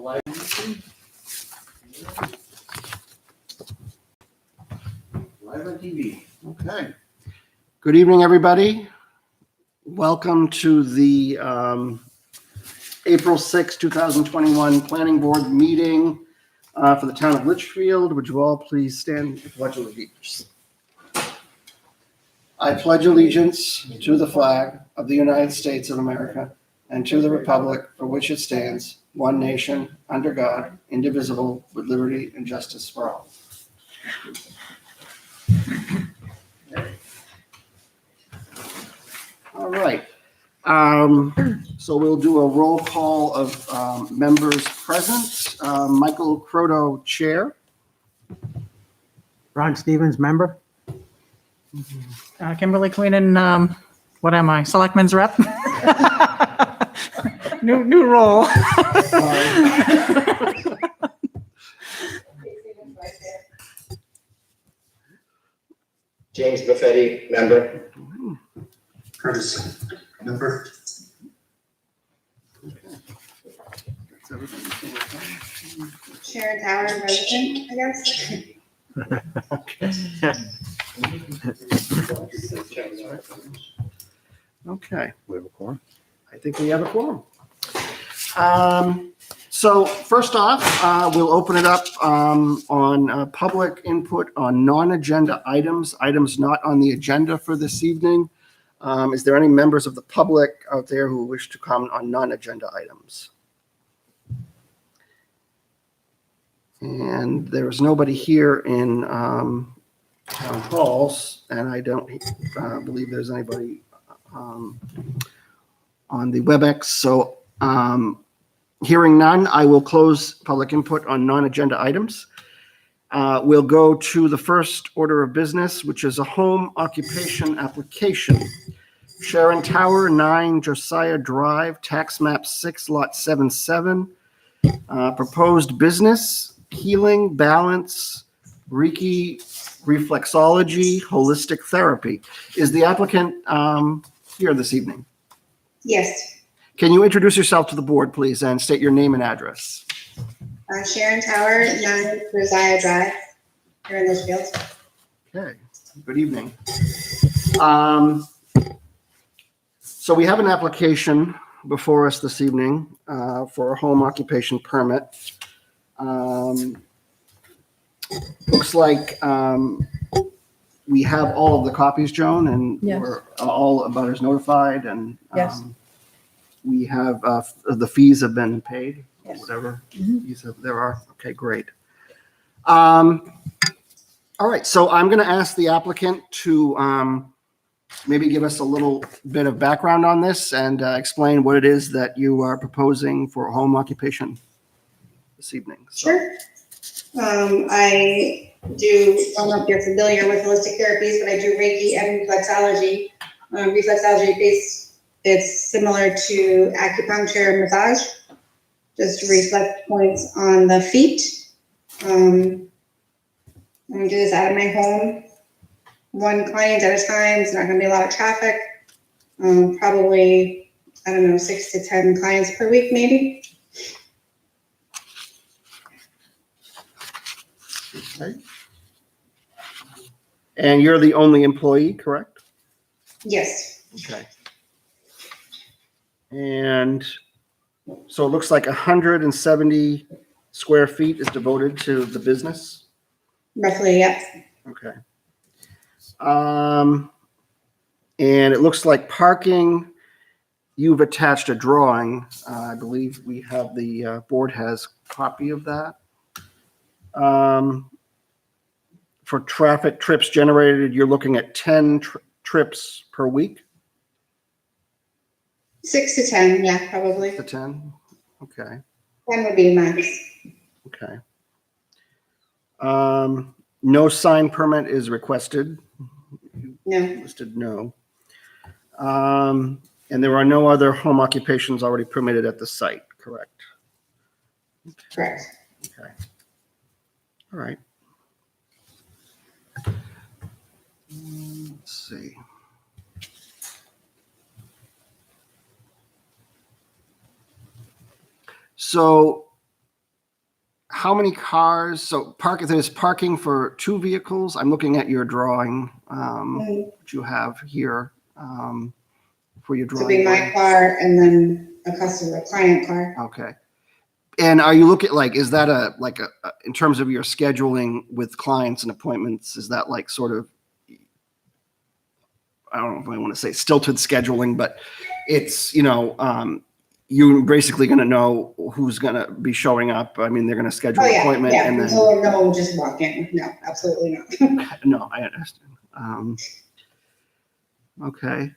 Live on TV. Okay. Good evening, everybody. Welcome to the April 6, 2021 Planning Board meeting for the town of Litchfield. Would you all please stand and pledge allegiance? I pledge allegiance to the flag of the United States of America and to the republic for which it stands, one nation, under God, indivisible, with liberty and justice for all. All right. So we'll do a roll call of members present. Michael Croto, chair. Ron Stevens, member. Kimberly Queenan, what am I, Selectman's rep? New role. James Buffetti, member. Curtis, member. Sharon Tower, resident, I guess. Okay. We have a quorum. I think we have a quorum. So first off, we'll open it up on public input on non-agenda items not on the agenda for this evening. Is there any members of the public out there who wish to comment on non-agenda items? And there is nobody here in town halls, and I don't believe there's anybody on the WebEx. So hearing none, I will close public input on non-agenda items. We'll go to the first order of business, which is a home occupation application. Sharon Tower, 9 Josiah Drive, tax map 6, lot 77. Proposed business, healing, balance, Reiki, reflexology, holistic therapy. Is the applicant here this evening? Yes. Can you introduce yourself to the board, please, and state your name and address? Sharon Tower, 9 Josiah Drive, here in Litchfield. Okay, good evening. So we have an application before us this evening for a home occupation permit. Looks like we have all of the copies, Joan, and Yes. we're all abutters notified, and Yes. we have the fees have been paid, Yes. whatever Mhm. fees there are. Okay, great. All right, so I'm going to ask the applicant to maybe give us a little bit of background on this and explain what it is that you are proposing for a home occupation this evening. So- Sure. I don't know if you're familiar with holistic therapies, but I do Reiki and reflexology. It's similar to acupuncture and massage, just reflect points on the feet. I'm gonna do this out of my home, one client at a time. It's not gonna be a lot of traffic. Probably, 6 to 10 clients per week, maybe. Okay. And you're the only employee, correct? Yes, Okay. And so it looks like 170 square feet is devoted to the business? roughly, yes. Okay. And it looks like parking, you've attached a drawing. I believe we have the board has copy of that. For traffic trips generated, you're looking at 10 trips per week? 6 to 10, yeah, probably. To 10? Okay, 10 would be max. okay. No sign permit is requested. No, Listed no. And there are no other home occupations already permitted at the site, correct? correct. Okay. All right. Let's see. So how many cars? So there's parking for 2 vehicles. I'm looking at your drawing, that you have here, for your To drawing. be my car and then a client car. Okay. And are you looking, like, is that in terms of your scheduling with clients and appointments, is that like sort of, I don't know if I want to say stilted scheduling, but it's, you're basically going to know who's going to be showing up. I mean, they're going to schedule Oh, an yeah, appointment yeah. and then. Until no one will just walk in. No, absolutely not. No, I understand. Okay.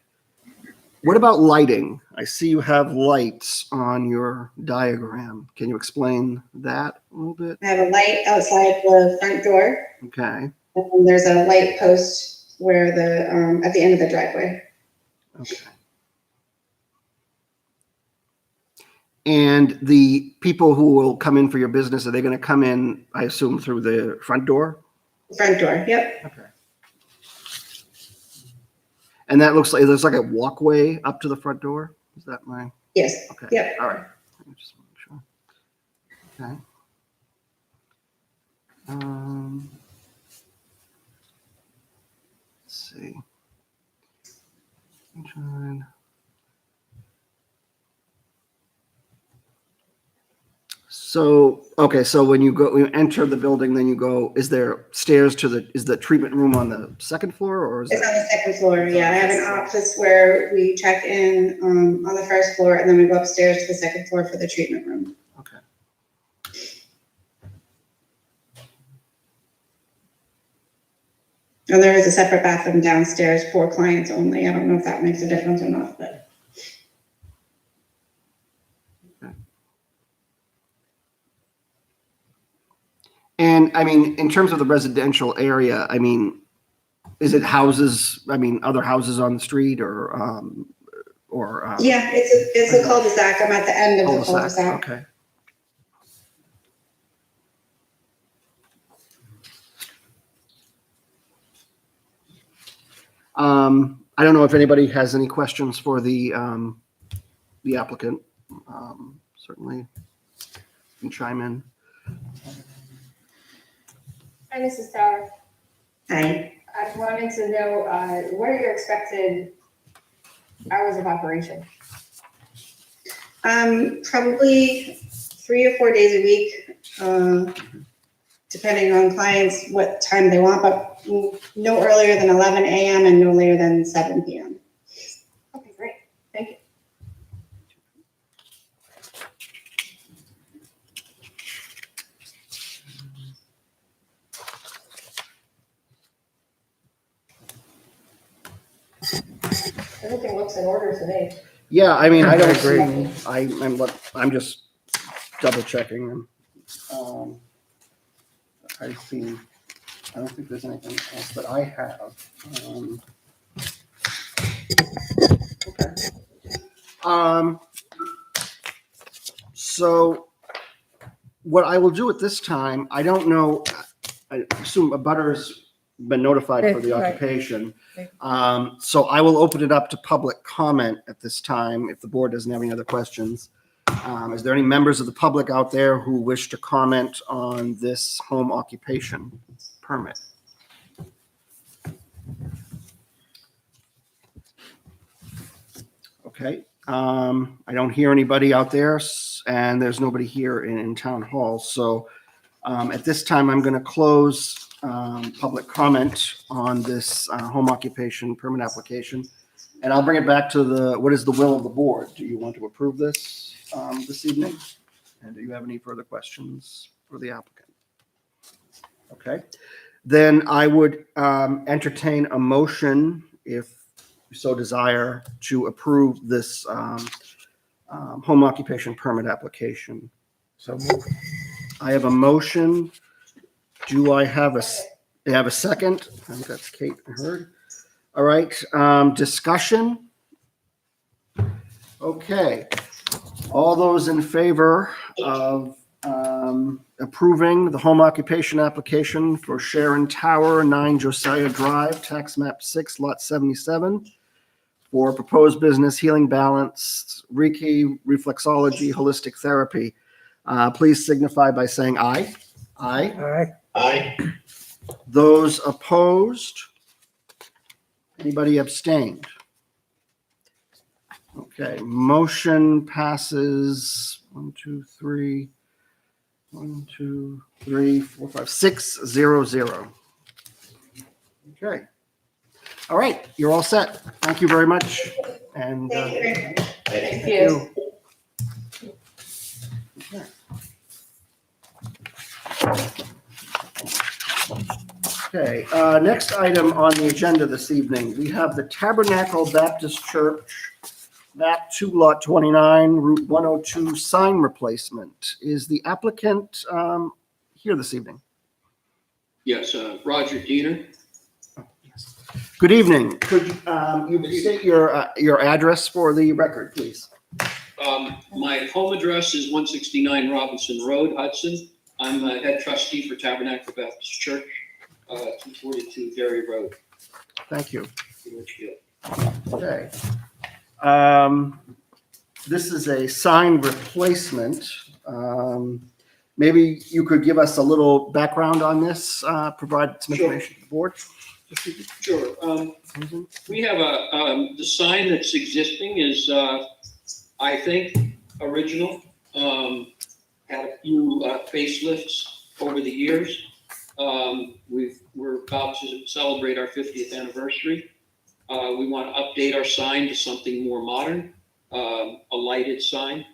What about lighting? I see you have lights on your diagram. Can you explain that a little bit? I have a light outside the front door, Okay. and there's a light post where at the end of the driveway. Okay. And the people who will come in for your business, are they going to come in, I assume, through the front door? Front door, yep. Okay. And that looks like there's like a walkway up to the front door? Is that my? Yes, Okay. yep. All right. Let me just make sure. Okay. Let's see. Adjourn. So, okay, so when you enter the building, then you go, is there stairs is the treatment room on the second floor or is It's that? on the second floor, yeah. I have an office where we check in on the first floor, and then we go upstairs to the second floor for the treatment room. Okay. And there is a separate bathroom downstairs for clients only. I don't know if that makes a difference or not, but. And I mean, in terms of the residential area, I mean, is it houses, I mean, other houses on the street or? Yeah, it's a cul-de-sac. I'm at the end of the cul-de-sac? cul-de-sac. Okay. I don't know if anybody has any questions for the applicant. Certainly you can chime in. Hi, Mrs. Tower. Hi. I wanted to know, what are your expected hours of operation? Probably 3 or 4 days a week, depending on clients, what time they want, but no earlier than 11 a.m. and no later than 7 p.m. Okay, great. Thank you. Everything looks in order to me. Yeah, I mean, I don't agree. see, I'm just double checking and, I don't think there's anything else that I have. Okay. So what I will do at this time, I don't know, I assume a butter's been notified for the Right. occupation. So I will open it up to public comment at this time if the board doesn't have any other questions. Is there any members of the public out there who wish to comment on this home occupation permit? Okay, I don't hear anybody out there and there's nobody here in town hall. So at this time, I'm going to close public comment on this home occupation permit application. And I'll bring it back to what is the will of the board? Do you want to approve this this evening? And do you have any further questions for the applicant? Okay, then I would entertain a motion, if you so desire, to approve this home occupation permit application. So moved. I have a motion. Do I have a second? I think that's Kate Heard. All right, discussion. Okay, all those in favor of approving the home occupation application for Sharon Tower, 9 Josiah Drive, tax map 6, lot 77, for proposed business Healing Balance, Reiki, Reflexology, Holistic Therapy. please signify by saying aye. Aye. Aye. Those opposed? Anybody abstained? Okay, motion passes 1, 2, 3, 4, 5, 6, 0, 0. Okay. All right, you're all set. Thank you very much. And Thank you very much. Thank you. Okay, next item on the agenda this evening, we have the Tabernacle Baptist Church, map 2, lot 29, Route 102 sign replacement. Is the applicant here this evening? Yes, Roger Diener. Good evening. Could you state your address for the record, please? My home address is 169 Robinson Road, Hudson. I'm a head trustee for Tabernacle Baptist Church, 242 Dairy Road, Thank you. Litchfield. Okay. This is a sign replacement. Maybe you could give us a little background on this, provide some Sure. information to the board. Sure. We have the sign that's existing is, I think, original. Had a few facelifts over the years. We're about to celebrate our 50th anniversary. We want to update our sign to something more modern, a lighted sign.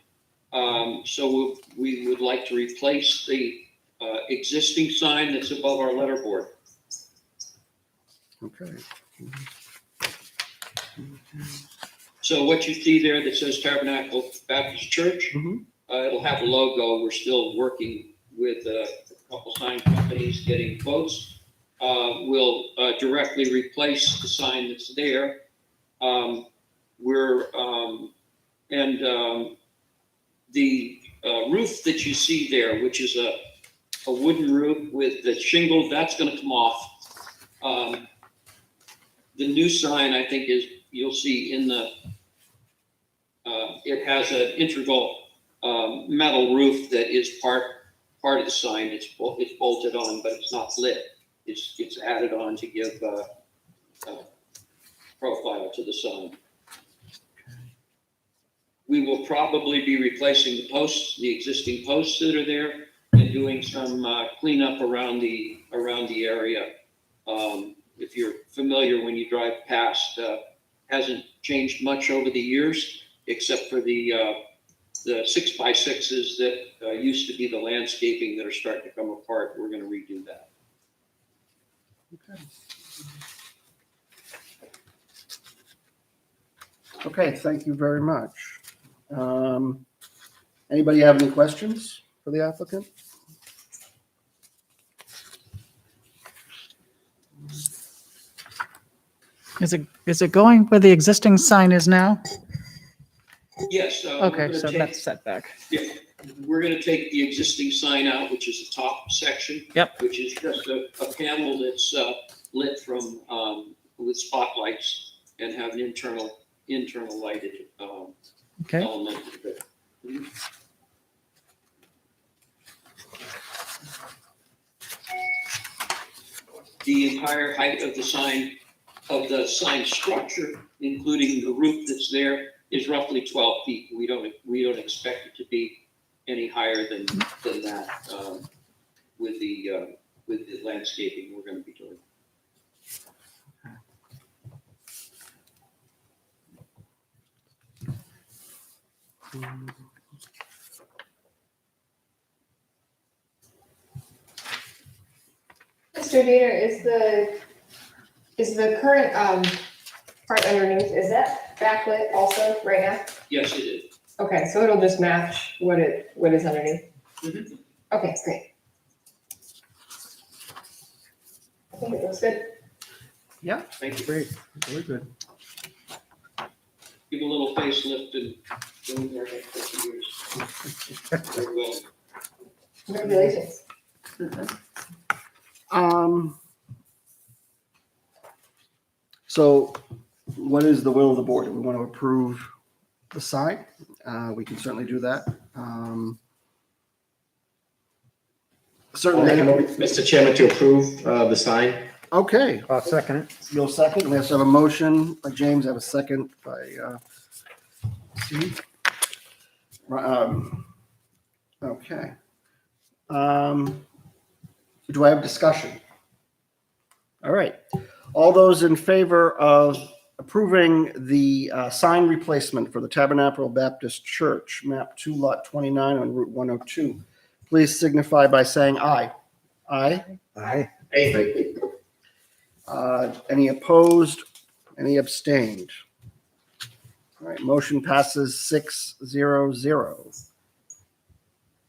So we would like to replace the existing sign that's above our letterboard. Okay. So what you see there that says Tabernacle Baptist Church, Mhm. It'll have a logo. We're still working with a couple sign companies, getting quotes. We'll directly replace the sign that's there. The roof that you see there, which is a wooden roof with the shingle, that's going to come off. The new sign, I think, you'll see in the, it has an integral metal roof that is part of the sign. It's bolted on, but it's not lit. It's added on to give profile to the sign. We will probably be replacing the existing posts that are there, and doing some cleanup around the area. If you're familiar, when you drive past, hasn't changed much over the years, except for the 6x6s that used to be the landscaping that are starting to come apart. We're going to redo that. Okay, thank you very much. Anybody have any questions for the applicant? Is it going where the existing sign is now? Yes. Okay, so that's setback. Yeah, we're going to take the existing sign out, which is the top section. Yep. Which is just a panel that's lit from with spotlights, and have an internal lighted Okay. element of it. The entire height of the sign structure, including the roof that's there, is roughly 12 feet. We don't expect it to be any higher than that with the landscaping we're going to be doing. Mr. Diener, is the current part underneath, is that backlit also right now? Yes, it is. Okay, so it'll just match what is underneath? Mhm. Okay, great. I think it looks good. Yeah, Thank you. great, very good. Give a little facelift and doing our next 50 years. Very well. Congratulations. So what is the will of the board? Do we want to approve the sign? We can certainly do that. Certainly. Mr. Chairman, to approve the sign. Okay, I'll second it. you'll second. We have a motion by James, I have a second by Steve. Okay. Do I have discussion? All right. All those in favor of approving the sign replacement for the Tabernacle Baptist Church, map 2, lot 29 on Route 102, please signify by saying aye. Aye. Aye. Any opposed? Any abstained? All right, motion passes 6-0-0.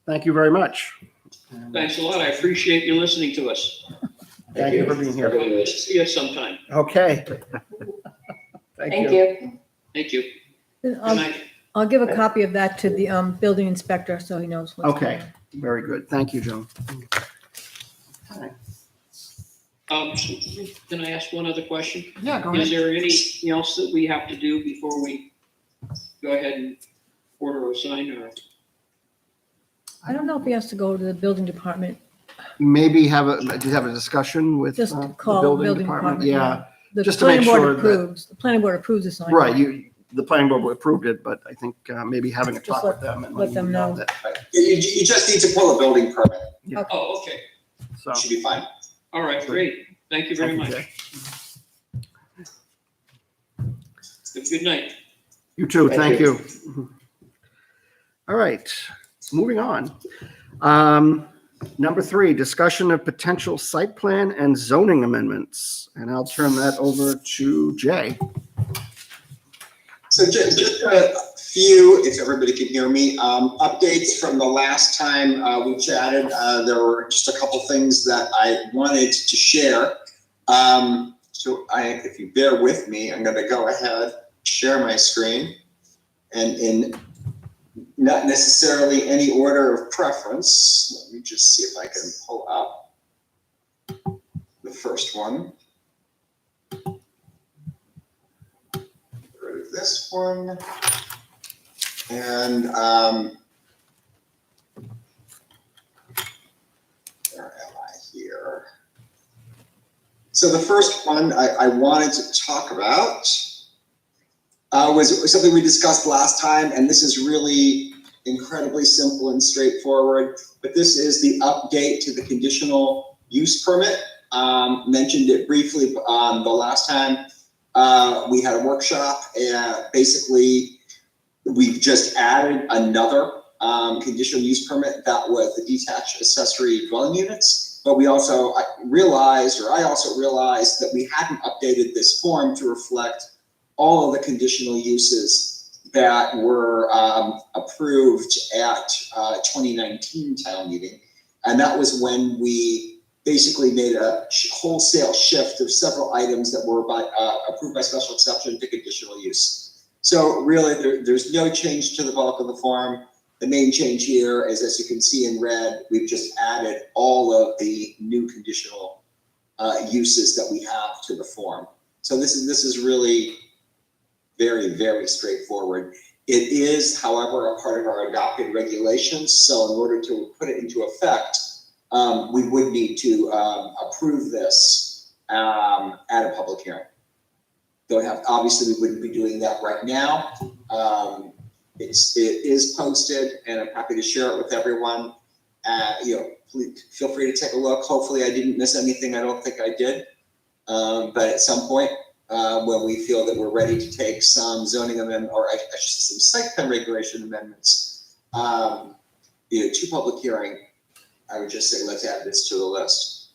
Thank you very much. Thanks a lot. I appreciate you listening to us. Thank you for being here. See you sometime. Okay. Thank you. Thank you. Good I'll, night. I'll give a copy of that to the building inspector so he knows what's going Okay, on. very good. Thank you, Joan. Okay. Can I ask one other question? Yeah, go Is ahead. there anything else that we have to do before we go ahead and order a sign or? I don't know if he has to go to the building department, Maybe do you have a discussion with just the call the building department. Yeah, The just to make planning board sure that- approves, the planning board approves the sign. right. The planning board approved it, but I think maybe having a Just talk with them and let them know. that. You just need to pull a building permit. Oh, okay. So. Should be fine. All right, great. Thank you very thank you, much. Jay. Have a good night. You too. Thank Thank you. All right, moving on. Number 3, discussion of potential site plan and zoning amendments. And I'll turn that over to Jay. So just a few, if everybody can hear me, updates from the last time we chatted. There were just a couple things that I wanted to share. If you bear with me, I'm going to go ahead, share my screen, and in not necessarily any order of preference. Let me just see if I can pull up the first one. Get rid of this one. And where am I here? So the first one I wanted to talk about was something we discussed last time, and this is really incredibly simple and straightforward, but this is the update to the conditional use permit. Mentioned it briefly the last time we had a workshop, and basically we've just added another conditional use permit that was the detached accessory dwelling units. But we also I also realized that we hadn't updated this form to reflect all of the conditional uses that were approved at 2019 town meeting. And that was when we basically made a wholesale shift of several items that were approved by special exception to conditional use. So really, there's no change to the bulk of the form. The main change here is, as you can see in red, we've just added all of the new conditional uses that we have to the form. So this is really very, very straightforward. It is, however, a part of our adopted regulations. So in order to put it into effect, we would need to approve this at a public hearing. Obviously, we wouldn't be doing that right now. It is posted, and I'm happy to share it with everyone. Please feel free to take a look. Hopefully, I didn't miss anything. I don't think I did. But at some point, when we feel that we're ready to take some zoning amendment, or I should say some site plan regulation amendments, to public hearing, I would just say let's add this to the list.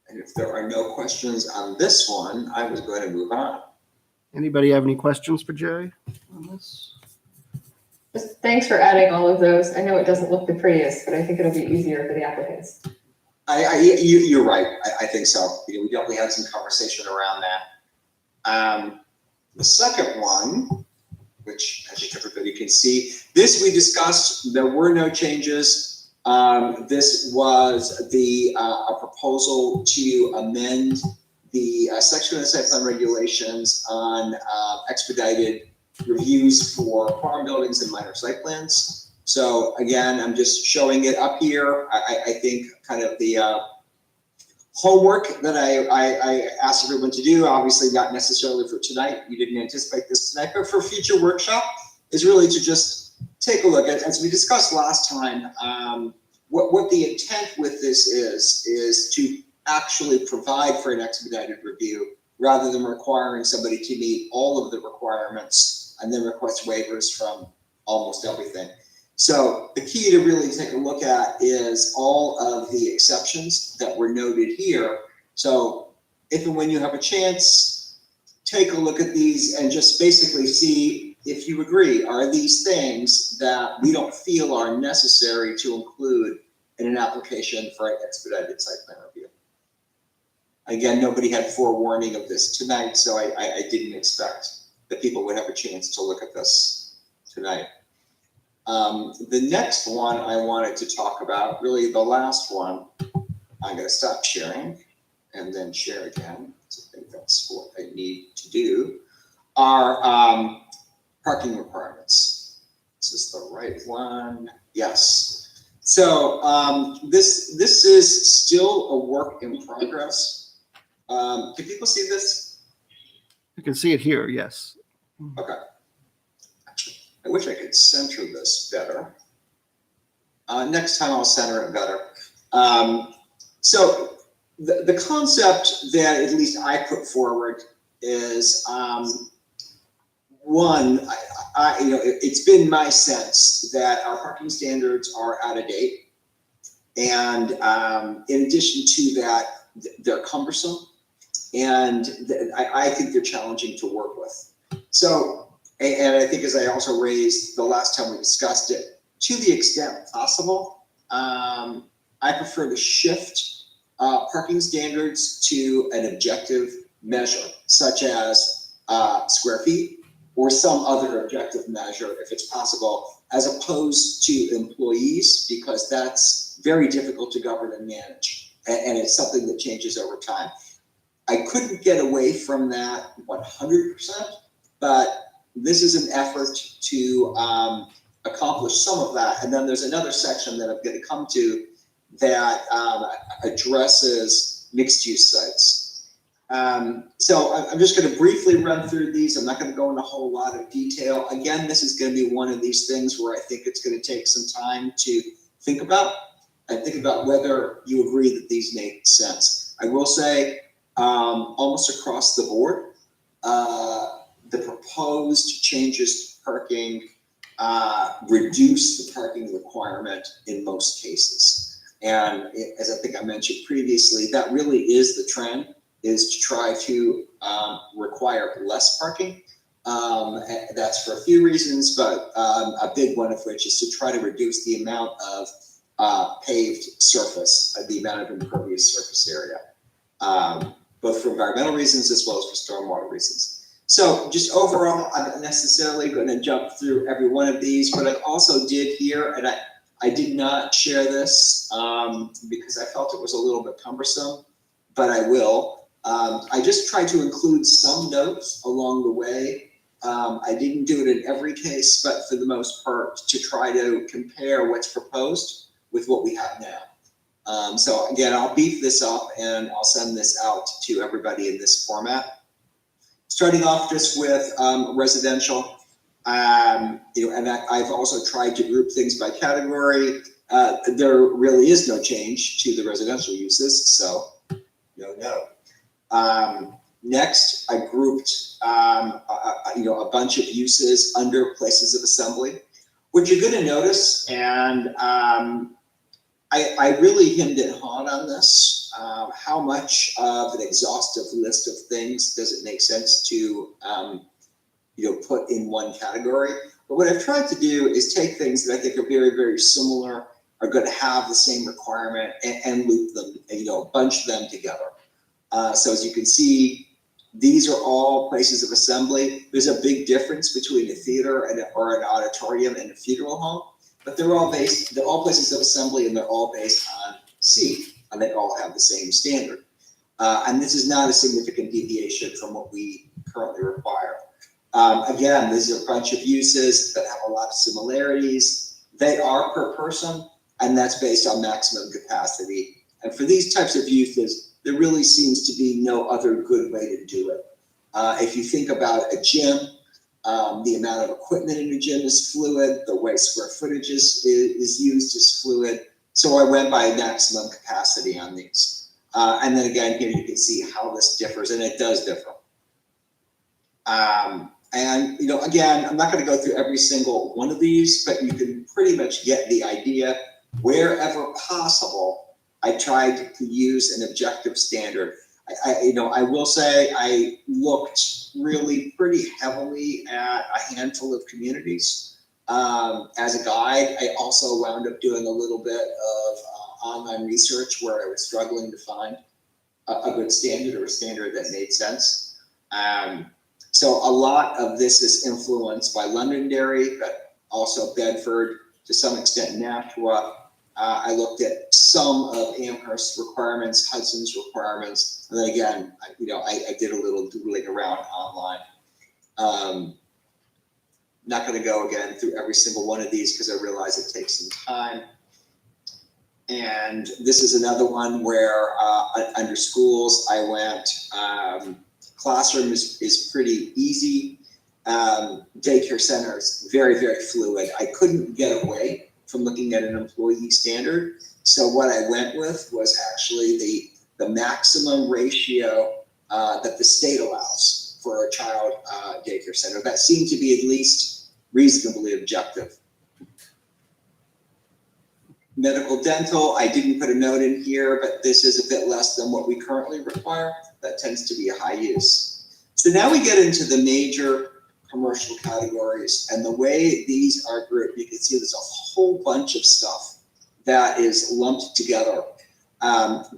And if there are no questions on this one, I was going to move on. Anybody have any questions for Jay on this? Just thanks for adding all of those. I know it doesn't look the prettiest, but I think it'll be easier for the applicants. You're right. I think so. We definitely had some conversation around that. The second one, which I think everybody can see, this we discussed. There were no changes. This was a proposal to amend the section of the site plan regulations on expedited reviews for farm buildings and minor site plans. So again, I'm just showing it up here. I think kind of the homework that I asked everyone to do, obviously not necessarily for tonight. You didn't anticipate this tonight, but for future workshop is really to just take a look at, as we discussed last time, what the intent with this is to actually provide for an expedited review rather than requiring somebody to meet all of the requirements and then request waivers from almost everything. So the key to really take a look at is all of the exceptions that were noted here. So if and when you have a chance, take a look at these and just basically see if you agree, are these things that we don't feel are necessary to include in an application for an expedited site plan review. Again, nobody had forewarning of this tonight, so I didn't expect that people would have a chance to look at this tonight. The next one I wanted to talk about, really the last one, I'm going to stop sharing and then share again. So I think that's what I need to do, are parking requirements. This is the right one. Yes. So this is still a work in progress. Can people see this? You can see it here, yes. Okay. I wish I could center this better. Next time I'll center it better. So the concept that at least I put forward is one, it's been my sense that our parking standards are out of date. And in addition to that, they're cumbersome. And I think they're challenging to work with. So, and I think as I also raised the last time we discussed it, to the extent possible, I prefer to shift parking standards to an objective measure, such as square feet or some other objective measure, if it's possible, as opposed to employees, because that's very difficult to govern and manage. And it's something that changes over time. I couldn't get away from that 100%, but this is an effort to accomplish some of that. And then there's another section that I'm going to come to that addresses mixed-use sites. So I'm just going to briefly run through these. I'm not going to go into a whole lot of detail. Again, this is going to be one of these things where I think it's going to take some time to think about and think about whether you agree that these make sense. I will say, almost across the board, the proposed changes to parking reduce the parking requirement in most cases. And as I think I mentioned previously, that really is the trend, is to try to require less parking. That's for a few reasons, but a big one of which is to try to reduce the amount of paved surface, the amount of impervious surface area, both for environmental reasons as well as for stormwater reasons. So just overall, I'm not necessarily going to jump through every one of these, but I also did here, and I did not share this because I felt it was a little bit cumbersome, but I will. I just tried to include some notes along the way. I didn't do it in every case, but for the most part, to try to compare what's proposed with what we have now. So again, I'll beef this up and I'll send this out to everybody in this format. Starting off just with residential, and I've also tried to group things by category. There really is no change to the residential uses, so no. Next, I grouped a bunch of uses under places of assembly. What you're going to notice, and I really hemmed and hawed on this. How much of an exhaustive list of things does it make sense to put in one category? But what I've tried to do is take things that I think are very, very similar, are going to have the same requirement, and loop them, bunch them together. So as you can see, these are all places of assembly. There's a big difference between a theater or an auditorium and a funeral home, but they're all places of assembly, and they're all based on C, and they all have the same standard. And this is not a significant deviation from what we currently require. Again, these are a bunch of uses that have a lot of similarities. They are per person, and that's based on maximum capacity. And for these types of uses, there really seems to be no other good way to do it. If you think about a gym, the amount of equipment in a gym is fluid, the way square footage is used is fluid. So I went by maximum capacity on these. And then again, here you can see how this differs, and it does differ. And, you know, again, I'm not going to go through every single one of these, but you can pretty much get the idea. Wherever possible, I tried to use an objective standard. I will say I looked really pretty heavily at a handful of communities as a guide. I also wound up doing a little bit of online research where I was struggling to find a good standard or a standard that made sense. So a lot of this is influenced by Londonderry, but also Bedford, to some extent Nashua. I looked at some of Amherst's requirements, Hudson's requirements, and then again, I did a little doodling around online. Not going to go again through every single one of these because I realize it takes some time. And this is another one where under schools I went. Classroom is pretty easy. Daycare center is very, very fluid. I couldn't get away from looking at an employee standard. So what I went with was actually the maximum ratio that the state allows for a child daycare center. That seemed to be at least reasonably objective. Medical dental, I didn't put a note in here, but this is a bit less than what we currently require. That tends to be a high use. So now we get into the major commercial categories, and the way these are grouped, you can see there's a whole bunch of stuff that is lumped together.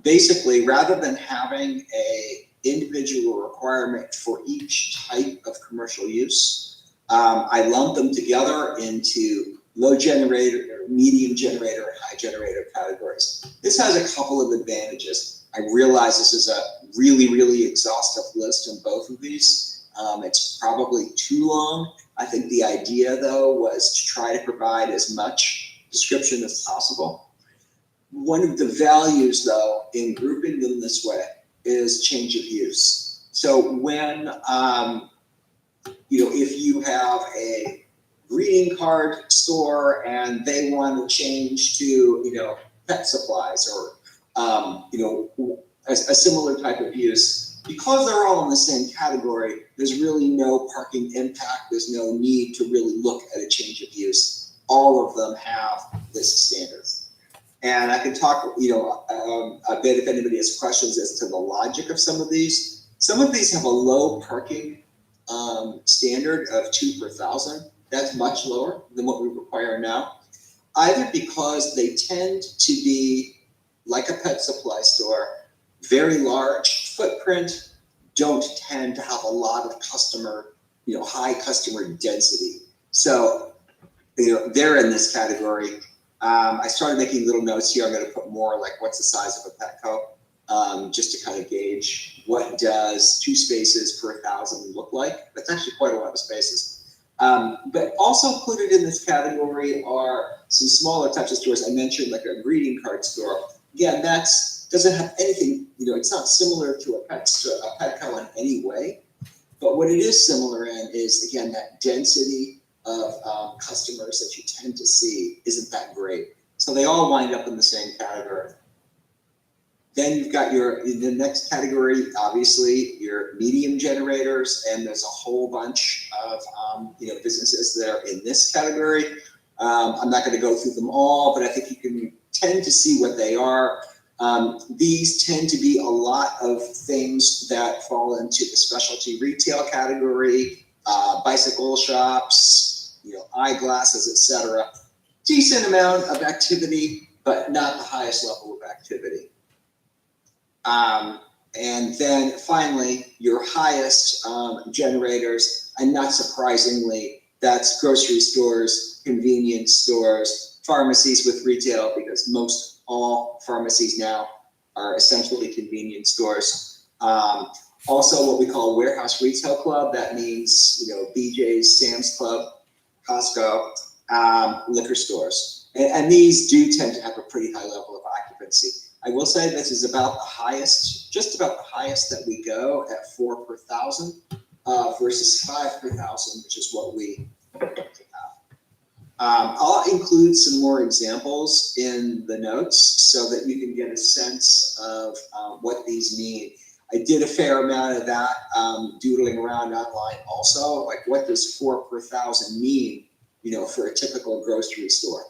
Basically, rather than having a individual requirement for each type of commercial use, I lump them together into low generator, medium generator, and high generator categories. This has a couple of advantages. I realize this is a really, really exhaustive list in both of these. It's probably too long. I think the idea, though, was to try to provide as much description as possible. One of the values, though, in grouping them this way is change of use. So when, if you have a greeting card store and they want to change to, pet supplies or, a similar type of use, because they're all in the same category, there's really no parking impact. There's no need to really look at a change of use. All of them have this standard. And I can talk, a bit if anybody has questions as to the logic of some of these. Some of these have a low parking standard of 2 per 1,000. That's much lower than what we require now, either because they tend to be like a pet supply store, very large footprint, don't tend to have a lot of customer, high customer density. So, they're in this category. I started making little notes here. I'm going to put more like what's the size of a Petco, just to kind of gauge what does 2 spaces per 1,000 look like. That's actually quite a lot of spaces. But also included in this category are some smaller types of stores. I mentioned like a greeting card store. Again, doesn't have anything, it's not similar to a Petco in any way. But what it is similar in is, again, that density of customers that you tend to see isn't that great. So they all wind up in the same category. Then you've got the next category, obviously, your medium generators, and there's a whole bunch of businesses that are in this category. I'm not going to go through them all, but I think you can tend to see what they are. These tend to be a lot of things that fall into the specialty retail category, bicycle shops, eyeglasses, etc. Decent amount of activity, but not the highest level of activity. And then finally, your highest generators, and not surprisingly, that's grocery stores, convenience stores, pharmacies with retail, because all pharmacies now are essentially convenience stores. Also what we call warehouse retail club. That means, BJ's, Sam's Club, Costco. liquor stores. And these do tend to have a pretty high level of occupancy. I will say this is about the highest, just about the highest that we go at 4 per thousand versus 5 per thousand, which is what we have. I'll include some more examples in the notes so that you can get a sense of what these mean. I did a fair amount of that doodling around online also, like what does 4 per thousand mean, for a typical grocery store,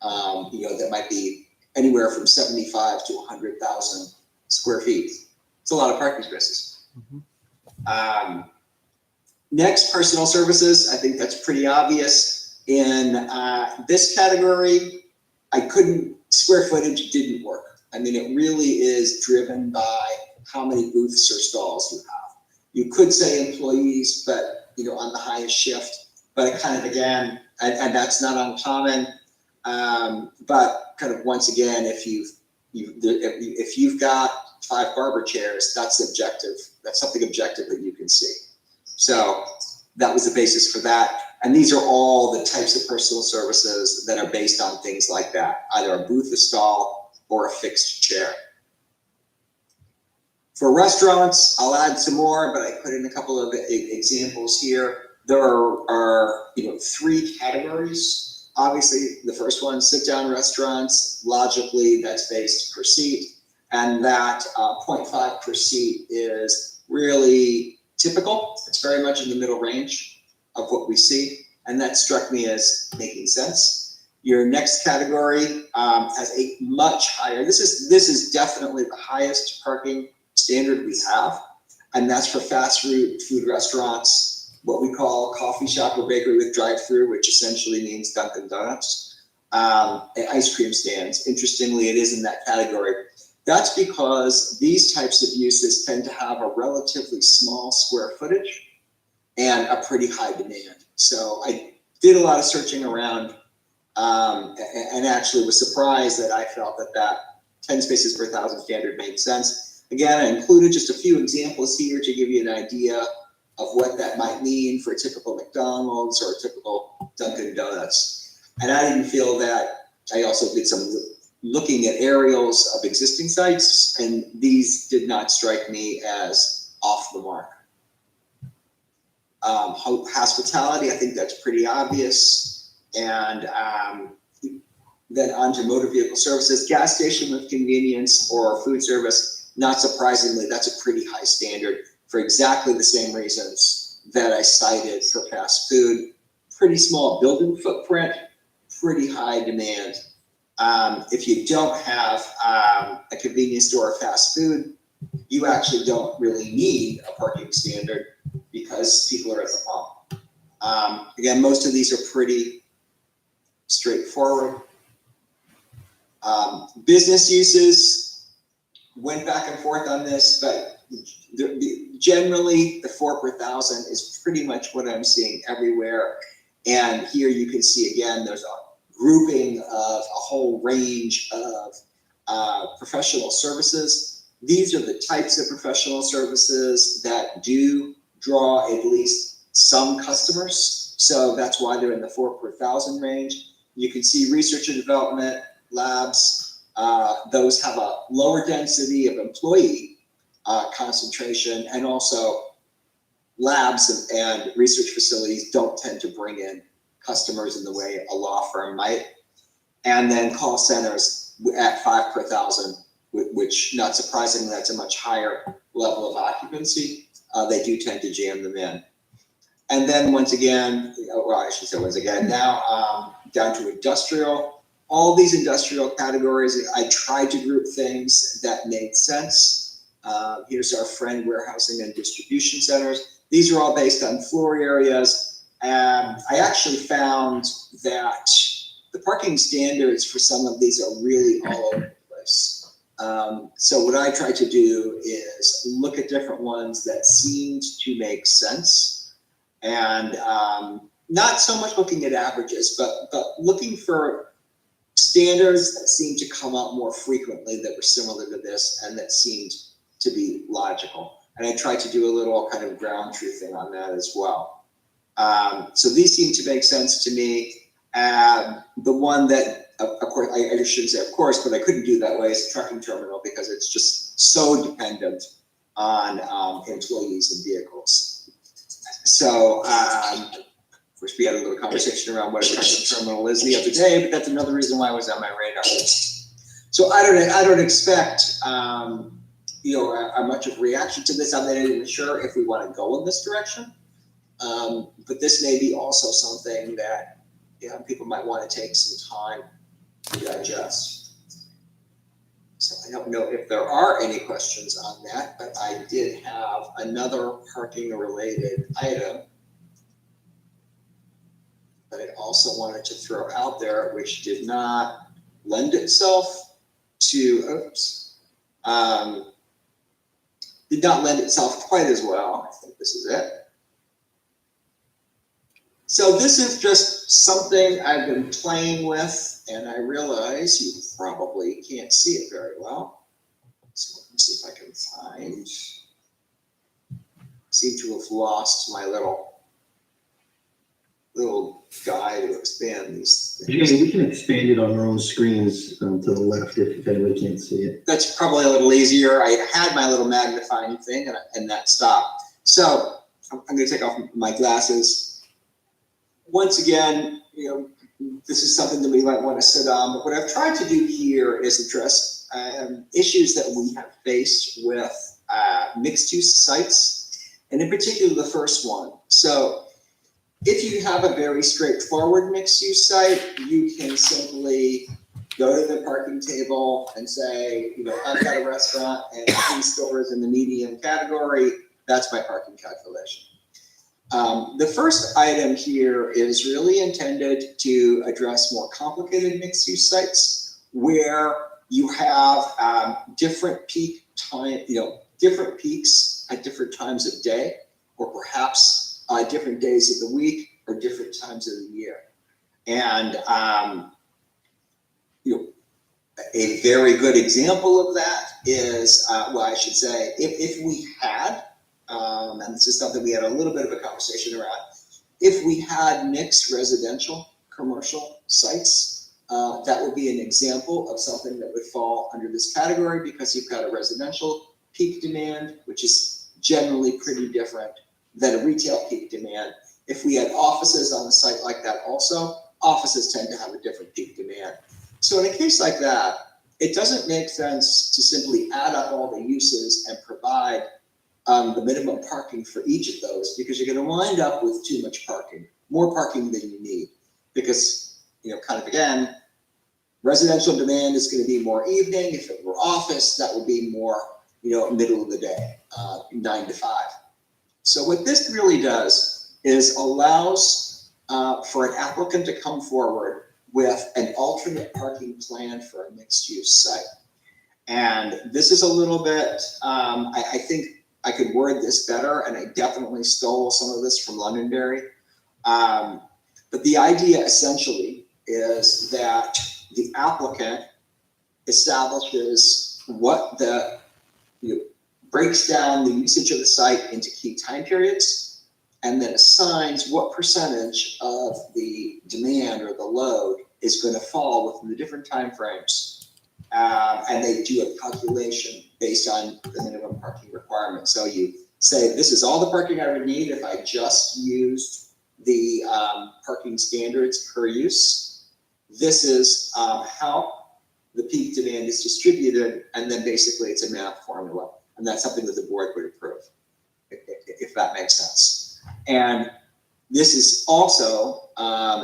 that might be anywhere from 75 to 100,000 square feet. It's a lot of parking spaces. Next, personal services. I think that's pretty obvious. In this category, square footage didn't work. I mean, it really is driven by how many booths or stalls you have. You could say employees, but on the highest shift, but it kind of, again, and that's not uncommon. But kind of once again, if you've got 5 barber chairs, that's objective. That's something objective that you can see. So that was the basis for that. And these are all the types of personal services that are based on things like that, either a booth, a stall, or a fixed chair. For restaurants, I'll add some more, but I put in a couple of examples here. There are 3 categories. Obviously, the first one, sit-down restaurants. Logically, that's based per seat, and that 0.5 per seat is really typical. It's very much in the middle range of what we see, and that struck me as making sense. Your next category has a much higher. This is definitely the highest parking standard we have, and that's for fast food restaurants, what we call coffee shop or bakery with drive-through, which essentially means Dunkin' Donuts, and ice cream stands. Interestingly, it is in that category. That's because these types of uses tend to have a relatively small square footage and a pretty high demand. So I did a lot of searching around and actually was surprised that I felt that 10 spaces per thousand standard made sense. Again, I included just a few examples here to give you an idea of what that might mean for a typical McDonald's or a typical Dunkin' Donuts. And I didn't feel that. I also did some looking at aerials of existing sites, and these did not strike me as off the mark. Hospitality, I think that's pretty obvious. And then onto motor vehicle services, gas station with convenience or food service. Not surprisingly, that's a pretty high standard for exactly the same reasons that I cited for fast food. Pretty small building footprint, pretty high demand. If you don't have a convenience store or fast food, you actually don't really need a parking standard because people are at the pump. Again, most of these are pretty straightforward. Business uses, went back and forth on this, but generally the 4 per thousand is pretty much what I'm seeing everywhere. And here you can see again, there's a grouping of a whole range of professional services. These are the types of professional services that do draw at least some customers. So that's why they're in the 4 per thousand range. You can see research and development, labs, those have a lower density of employee concentration, and also labs and research facilities don't tend to bring in customers in the way a law firm might. And then call centers at 5 per thousand, which not surprisingly, that's a much higher level of occupancy. They do tend to jam them in. And then once again, well, I should say once again, now down to industrial. All these industrial categories, I tried to group things that made sense. Here's our friend warehousing and distribution centers. These are all based on floor areas. And I actually found that the parking standards for some of these are really all over the place. So what I tried to do is look at different ones that seemed to make sense. And not so much looking at averages, but looking for standards that seemed to come up more frequently that were similar to this and that seemed to be logical. And I tried to do a little kind of ground truthing on that as well. So these seem to make sense to me. The one that, of course, I shouldn't say of course, but I couldn't do that way is a trucking terminal because it's just so dependent on employees and vehicles. So, of course, we had a little conversation around what a trucking terminal is the other day, but that's another reason why it was on my radar. So I don't expect much of a reaction to this. I'm not even sure if we want to go in this direction. But this may be also something that people might want to take some time to digest. So I don't know if there are any questions on that, but I did have another parking related item that I also wanted to throw out there, which did not lend itself to, did not lend itself quite as well. I think this is it. So this is just something I've been playing with, and I realize you probably can't see it very well. So let me see if I can find, seem to have lost my little guy to expand these things. Yeah, we can expand it on our own screens to the left if anybody can't see it. That's probably a little easier. I had my little magnifying thing and that stopped. So I'm going to take off my glasses. Once again, this is something that we might want to sit on, but what I've tried to do here is address issues that we have faced with mixed-use sites, and in particular the first one. So if you have a very straightforward mixed-use site, you can simply go to the parking table and say, I've got a restaurant and 3 stores in the medium category, that's my parking calculation. The first item here is really intended to address more complicated mixed-use sites where you have different peak time, different peaks at different times of day, or perhaps different days of the week or different times of the year. And a very good example of that is, I should say, if we had, and this is something we had a little bit of a conversation around, if we had mixed residential commercial sites, that would be an example of something that would fall under this category because you've got a residential peak demand, which is generally pretty different than a retail peak demand. If we had offices on a site like that also, offices tend to have a different peak demand. So in a case like that, it doesn't make sense to simply add up all the uses and provide the minimum parking for each of those, because you're going to wind up with too much parking, more parking than you need. Because, again, residential demand is going to be more evening. If it were office, that would be more, middle of the day, 9 to 5. So what this really does is allows for an applicant to come forward with an alternate parking plan for a mixed-use site. And this is a little bit, I think I could word this better, and I definitely stole some of this from Londonderry. But the idea essentially is that the applicant establishes what breaks down the usage of the site into key time periods, and then assigns what percentage of the demand or the load is going to fall within the different time frames. And they do a calculation based on the minimum parking requirement. So you say, this is all the parking I would need if I just used the parking standards per use. This is how the peak demand is distributed, and then basically it's a math formula. And that's something that the board would approve, if that makes sense. And this is also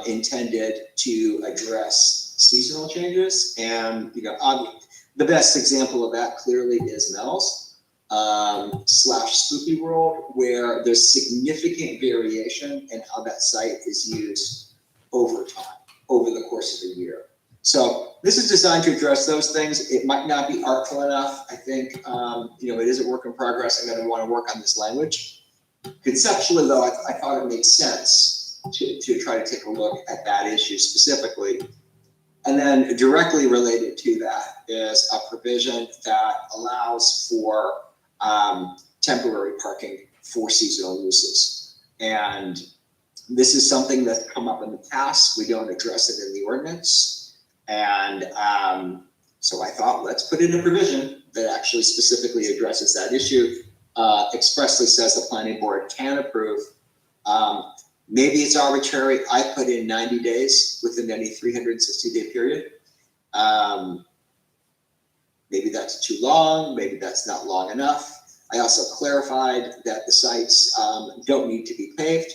intended to address seasonal changes. And the best example of that clearly is Mel's / Spooky World, where there's significant variation in how that site is used over time, over the course of a year. So this is designed to address those things. It might not be artful enough. I think it is a work in progress. I'm going to want to work on this language. Conceptually, though, I thought it made sense to try to take a look at that issue specifically. And then directly related to that is a provision that allows for temporary parking for seasonal uses. And This is something that's come up in the past. We don't address it in the ordinance. And so I thought, let's put in a provision that actually specifically addresses that issue, expressly says the planning board can approve. Maybe it's arbitrary. I put in 90 days within any 360-day period. Maybe that's too long. Maybe that's not long enough. I also clarified that the sites don't need to be paved,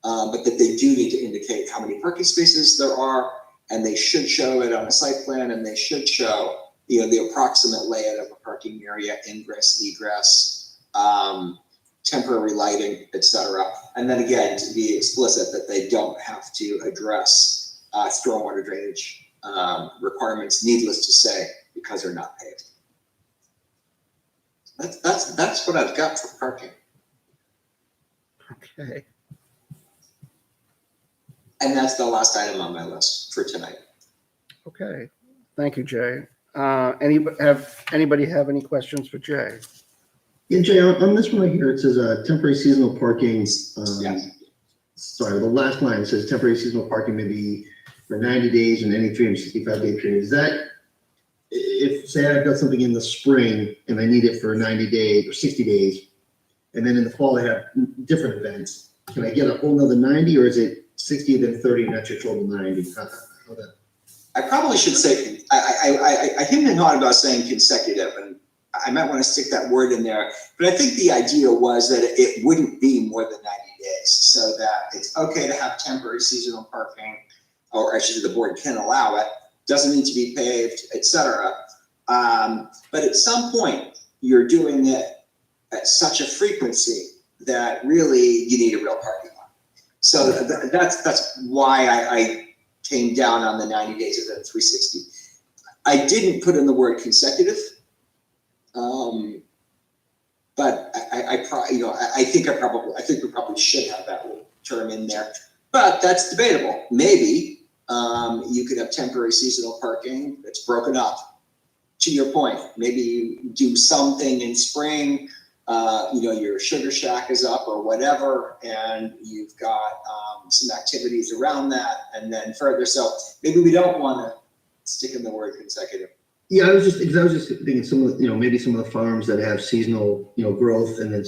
but that they do need to indicate how many parking spaces there are, and they should show it on a site plan, and they should show, you know, the approximate layout of a parking area, ingress, egress, temporary lighting, etc. And then again, to be explicit that they don't have to address stormwater drainage requirements, needless to say, because they're not paved. That's what I've got for parking. Okay. And that's the last item on my list for tonight. Okay. Thank you, Jay. Anybody have any questions for Jay? Yeah, Jay, on this one right here, it says temporary seasonal parking. Yes. Sorry, the last line says temporary seasonal parking may be for 90 days in any 365-day period. Is that, if say I've got something in the spring and I need it for 90 days or 60 days, and then in the fall I have different events, can I get a whole nother 90, or is it 60 then 30 and that's your total 90? How that? I probably should say, I hemmed and hawed about saying consecutive, and I might want to stick that word in there, but I think the idea was that it wouldn't be more than 90 days, so that it's okay to have temporary seasonal parking, or actually the board can allow it, doesn't need to be paved, etc. But at some point, you're doing it at such a frequency that really you need a real parking lot. So that's why I came down on the 90 days of the 360. I didn't put in the word consecutive, but I think we probably should have that term in there. But that's debatable. Maybe you could have temporary seasonal parking that's broken up. To your point, maybe you do something in spring. Your sugar shack is up or whatever, and you've got some activities around that, and then further. So maybe we don't want to stick in the word consecutive. Yeah, I was just thinking some of maybe some of the farms that have seasonal growth, and then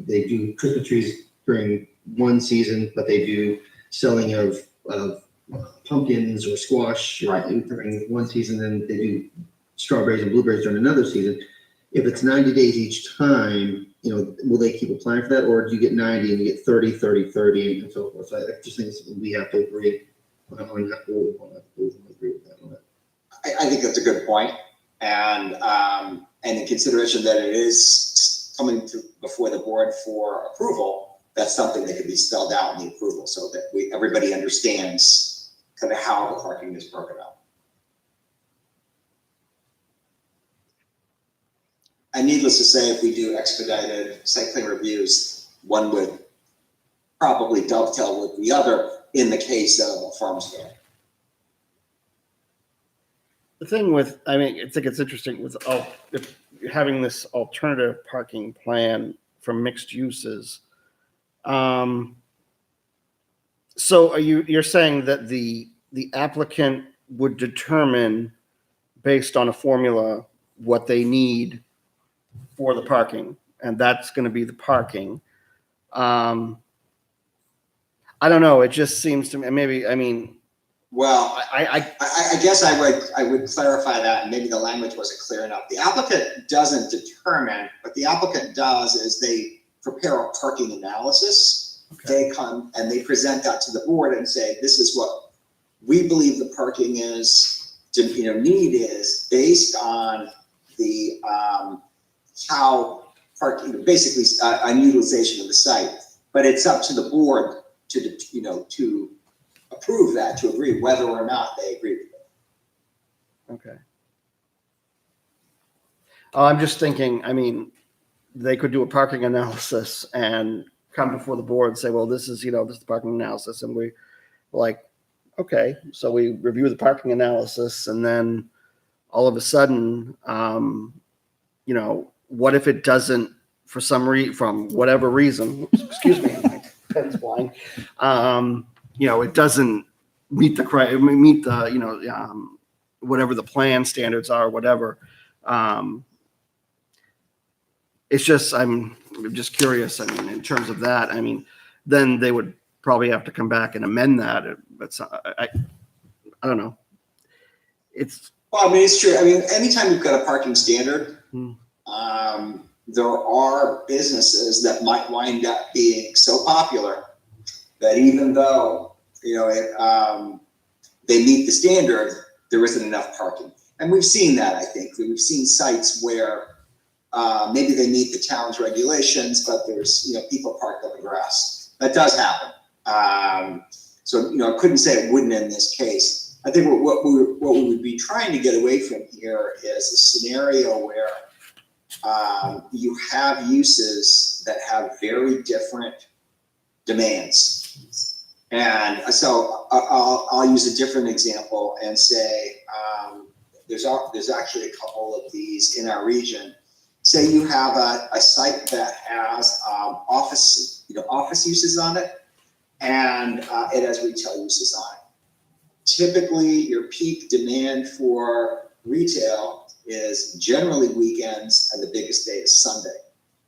they do Christmas trees during one season, but they do selling of pumpkins or squash during one season, then they do strawberries and blueberries during another season. If it's 90 days each time, will they keep applying for that, or do you get 90 and you get 30, 30, 30, and so forth? So I just think we have to agree on that. We want to agree with that on that. I think that's a good point, and in consideration that it is coming before the board for approval, that's something that could be spelled out in the approval, so that everybody understands kind of how the parking is broken up. And needless to say, if we do expedited site plan reviews, one would probably dovetail with the other in the case of a farm's fair. The thing with, I think it's interesting with if you're having this alternative parking plan for mixed uses. So you're saying that the applicant would determine based on a formula what they need for the parking, and that's going to be the parking. I don't know. It just seems to me. Well, I I guess I would clarify that, and maybe the language wasn't clear enough. The applicant doesn't determine. What the applicant does is they prepare a parking analysis. Okay. They come and they present that to the board and say, this is what we believe the parking is, need is based on the how parking, basically on utilization of the site. But it's up to the board to approve that, to agree whether or not they agree with it. Okay. I'm just thinking, they could do a parking analysis and come before the board and say, well, this is the parking analysis. And we like, okay, so we review the parking analysis, and then all of a sudden, what if it doesn't, from whatever reason, excuse me, That's why. It doesn't meet meet the, whatever the plan standards are, whatever. It's just, I'm just curious. I mean, in terms of that, I mean, then they would probably have to come back and amend that. But I don't know. Well, I mean, it's true. I mean, anytime you've got a parking standard, there are businesses that might wind up being so popular that even though, they meet the standard, there isn't enough parking. And we've seen that, I think. We've seen sites where maybe they meet the town's regulations, but there's, people parked on the grass. That does happen. So, I couldn't say it wouldn't in this case. I think what we would be trying to get away from here is a scenario where you have uses that have very different demands. And so I'll use a different example and say there's actually a couple of these in our region. Say you have a site that has office uses on it, and it has retail uses on it. Typically, your peak demand for retail is generally weekends, and the biggest day is Sunday.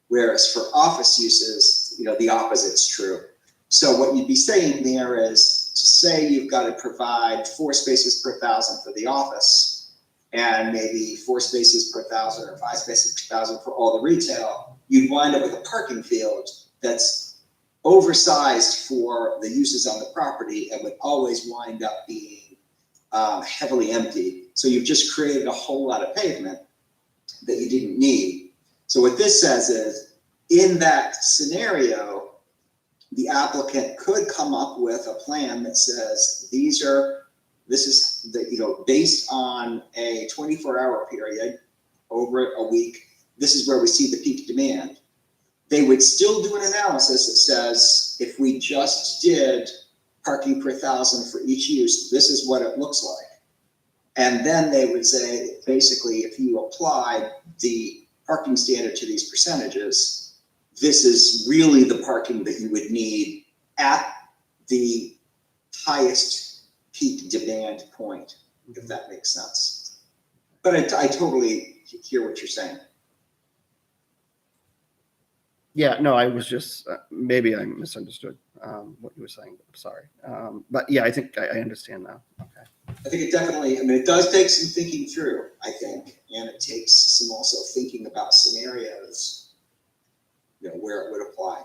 Whereas for office uses, the opposite's true. So what you'd be saying there is to say you've got to provide 4 spaces per 1,000 for the office, and maybe 4 spaces per 1,000 or 5 spaces per 1,000 for all the retail, you'd wind up with a parking field that's oversized for the uses on the property and would always wind up being heavily empty. So you've just created a whole lot of pavement that you didn't need. So what this says is, in that scenario, the applicant could come up with a plan that says this is based on a 24-hour period over a week, this is where we see the peak demand. They would still do an analysis that says, if we just did parking per 1,000 for each use, this is what it looks like. And then they would say, basically, if you applied the parking standard to these percentages, this is really the parking that you would need at the highest peak demand point, if that makes sense. But I totally hear what you're saying. Yeah, no, I was just, maybe I misunderstood what you were saying. I'm sorry. But yeah, I think I understand now. Okay. I think it does take some thinking through, I think, and it takes some also thinking about scenarios, where it would apply.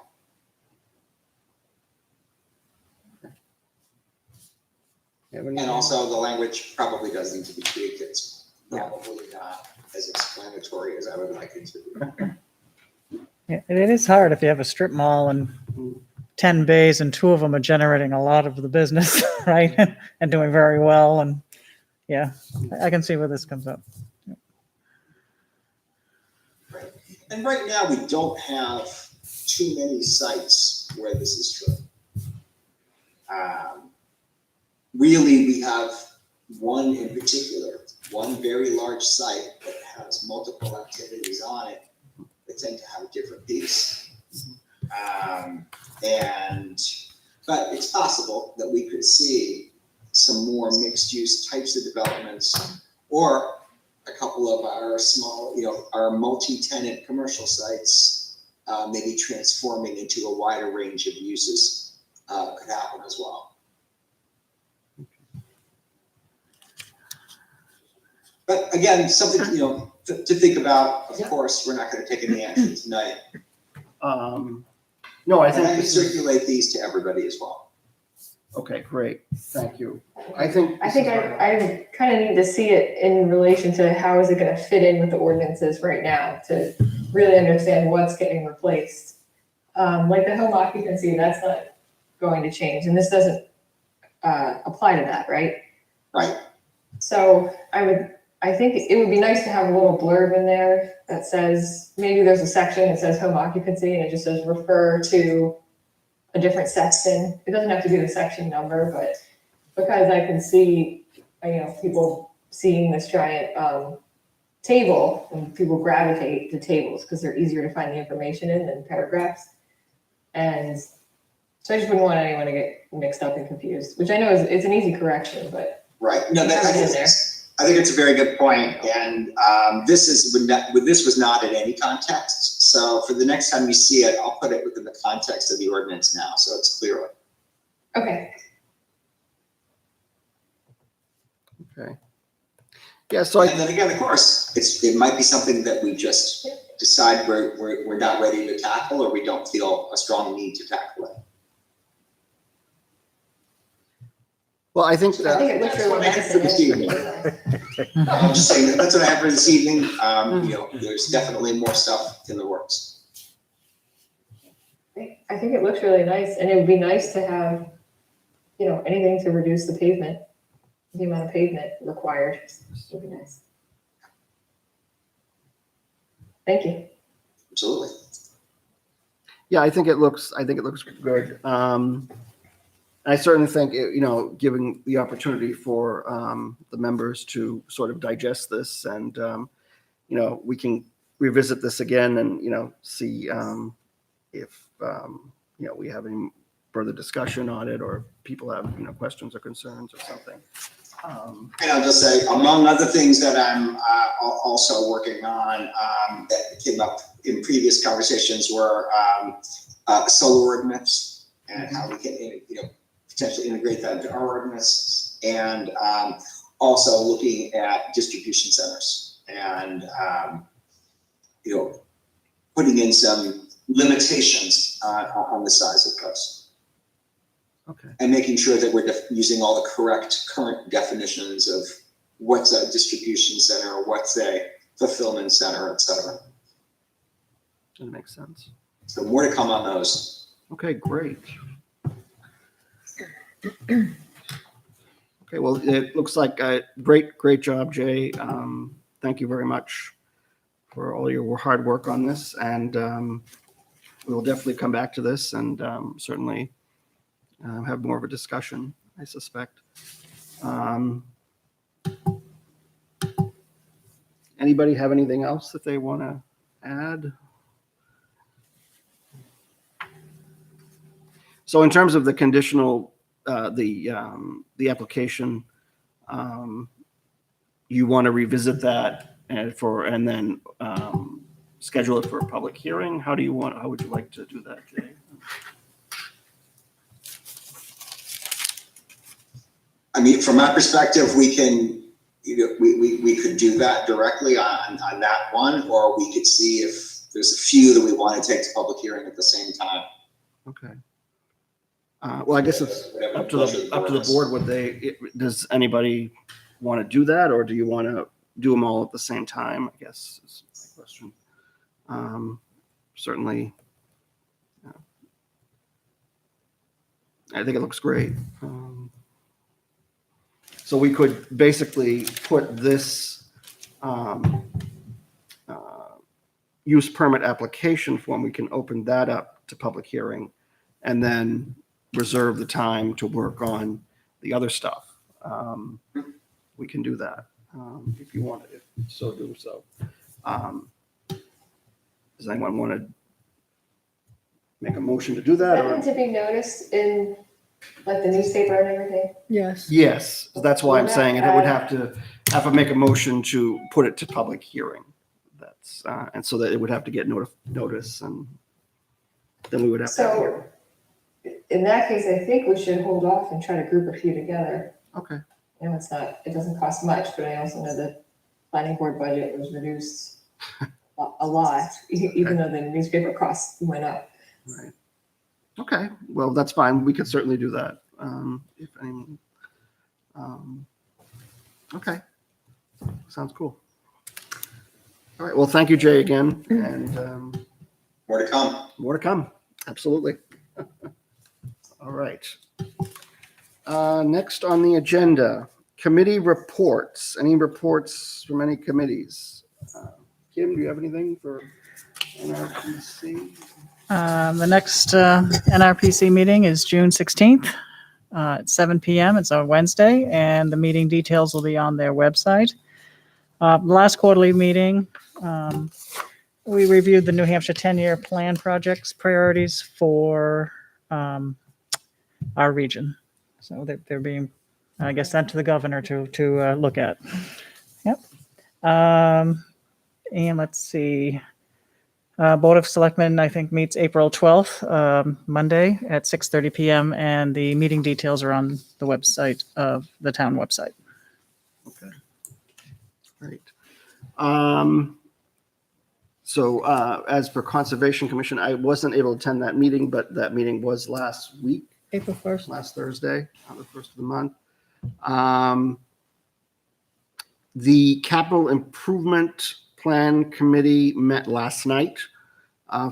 And also the language probably does need to be tweaked. It's probably not as explanatory as I would like it to be. Yeah, it is hard if you have a strip mall and 10 bays and 2 of them are generating a lot of the business, right? And doing very well. And yeah, I can see where this comes up. Right. And right now we don't have too many sites where this is true. Really, we have one in particular, one very large site that has multiple activities on it that tend to have different peaks. But it's possible that we could see some more mixed use types of developments, or a couple of our small, our multi-tenant commercial sites maybe transforming into a wider range of uses could happen as well. But again, something, to think about. Of course, we're not going to take any action tonight. No, I And think I can this is, circulate these to everybody as well. okay, great. Thank you. I think I kind of need to see it in relation to how is it going to fit in with the ordinances right now to really understand what's getting replaced. Like the home occupancy, that's not going to change, and this doesn't apply to that, right? Right. So I think it would be nice to have a little blurb in there that says, maybe there's a section that says home occupancy and it just says refer to a different section. It doesn't have to be the section number, but because I can see, people seeing this giant table, and people gravitate to tables because they're easier to find the information in than paragraphs. And So I just wouldn't want anyone to get mixed up and confused, which I know it's an easy correction, but Right, no, Have it in I think it's a very good point, and this was not in any context. So for the next time you see it, I'll put it within the context of the ordinance now, so it's clear. okay. Okay. Yeah, so And then again, of course, it might be something that we just decide we're not ready to tackle, or we don't feel a strong need to tackle it. well, I think I that, think it looks really nice. For this evening. I'm just saying, that's what I have for this evening. There's definitely more stuff in the works. I think it looks really nice, and it would be nice to have, anything to reduce the pavement, the amount of pavement required would be nice. Thank you. Absolutely. yeah, I think it looks good. I certainly think, giving the opportunity for the members to sort of digest this and, we can revisit this again and, see if, we have any further discussion on it, or people have, questions or concerns or something. And I'll just say, among other things that I'm also working on that came up in previous conversations were solar ordinance and how we can, potentially integrate that into our ordinance, and also looking at distribution centers and, putting in some limitations on the size of those. Okay. And making sure that we're using all the correct current definitions of what's a distribution center, what's a fulfillment center, et cetera. That makes sense. So more to come on those. Okay, great. Okay, well, it looks like a great job, Jay. Thank you very much for all your hard work on this, and we will definitely come back to this and certainly have more of a discussion, I suspect. Anybody have anything else that they want to add? So in terms of the conditional, the application, you want to revisit that and then schedule it for a public hearing? How would you like to do that, Jay? I mean, from my perspective, we can, we could do that directly on that one, or we could see if there's a few that we want to take to public hearing at the same time. Okay. Well, I guess it's up to the board. Does anybody want to do that, or do you want to do them all at the same time? I guess is my question. Certainly, I think it looks great. So we could basically put this use permit application form, we can open that up to public hearing and then reserve the time to work on the other stuff. We can do that if you want to, so do so. Does anyone want to make a motion to do that? That one to be noticed in like the newspaper and everything? Yes. Yes, that's why I'm saying it would have to make a motion to put it to public hearing. That's and so that it would have to get notice, and then we would have to have a hearing. So in that case, I think we should hold off and try to group a few together. Okay. It doesn't cost much, but I also know the planning board budget was reduced a lot, even though the newspaper costs went up. Right. Okay. Well, that's fine. We could certainly do that. If anyone. Okay. Sounds cool. All right. Well, thank you, Jay, again, and More to come. more to come. Absolutely. All right. Next on the agenda, committee reports. Any reports from any committees? Kim, do you have anything for NRPC? The next NRPC meeting is June 16th at 7 p.m. It's on Wednesday, and the meeting details will be on their website. Last quarterly meeting, we reviewed the New Hampshire 10-year plan projects priorities for our region. So they're being, I guess, sent to the governor to look at. Yep. And let's see. Board of Selectmen, I think, meets April 12th, Monday at 6:30 p.m. And the meeting details are on the website of the town website. Okay. Great. So as for Conservation Commission, I wasn't able to attend that meeting, but that meeting was last week, April 1st. last Thursday, on the first of the month. The Capital Improvement Plan Committee met last night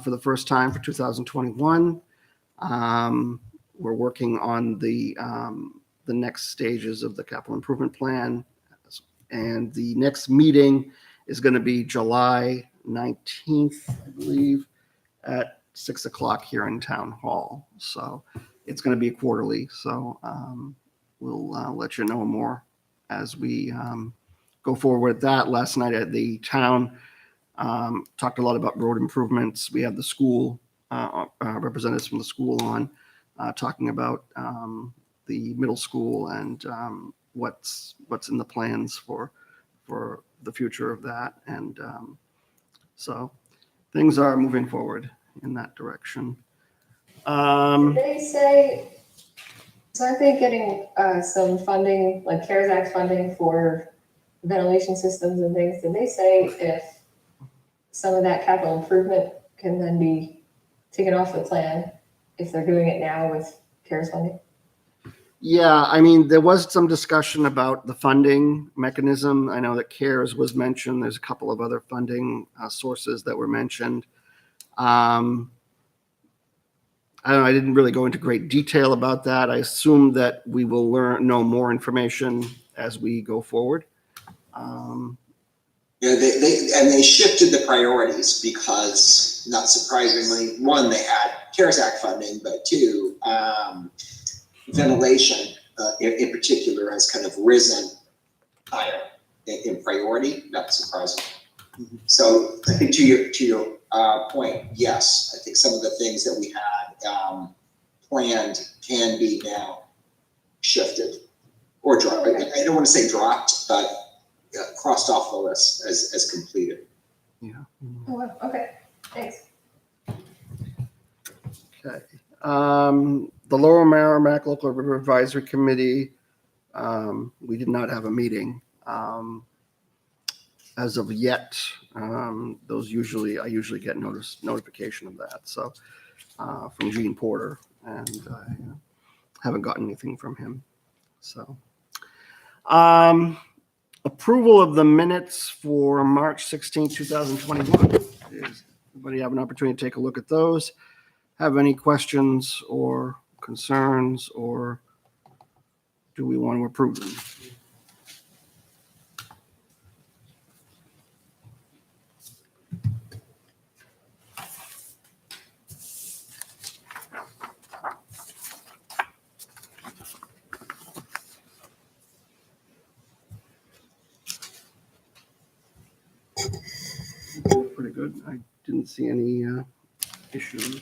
for the first time for 2021. We're working on the next stages of the capital improvement plan, and the next meeting is going to be July 19th, I believe, at 6 o'clock here in Town Hall. So it's going to be quarterly. So we'll let you know more as we go forward with that. Last night at the town, talked a lot about road improvements. We have the school representatives from the school on talking about the middle school and what's in the plans for the future of that. And so things are moving forward in that direction. They say, so aren't they getting some funding, like CARES Act funding for ventilation systems and things? Did they say if some of that capital improvement can then be taken off the plan if they're doing it now with CARES funding? Yeah, I mean, there was some discussion about the funding mechanism. I know that CARES was mentioned. There's a couple of other funding sources that were mentioned. I don't know, I didn't really go into great detail about that. I assume that we will know more information as we go forward. Yeah, they shifted the priorities because, not surprisingly, one, they had CARES Act funding, but two, ventilation in particular has kind of risen higher in priority, not surprising. So I think to your point, yes, I think some of the things that we had planned can be now shifted or dropped. I don't want to say dropped, but crossed off the list as completed. Yeah. Oh, wow. Okay, thanks. Okay. The Lower Merrimack Local River Advisory Committee, we did not have a meeting as of yet. I usually get notification of that. So from Gene Porter, and I haven't gotten anything from him. So approval of the minutes for March 16, 2021. Does anybody have an opportunity to take a look at those? Have any questions or concerns, or do we want to approve them? Pretty good. I didn't see any issues.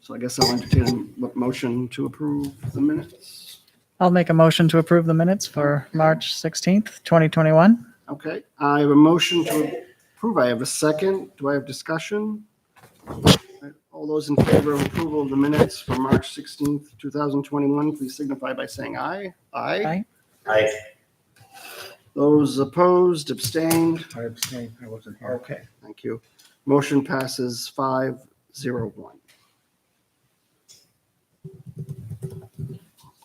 So I guess I'll entertain a motion to approve the minutes. I'll make a motion to approve the minutes for March 16th, 2021. Okay, I have a motion to approve. I have a second. Do I have discussion? All those in favor of approval of the minutes for March 16th, 2021, please signify by saying aye. Aye. Aye. Those opposed, abstained? I abstain, I wasn't here. Okay, thank you. Motion passes 5-0-1.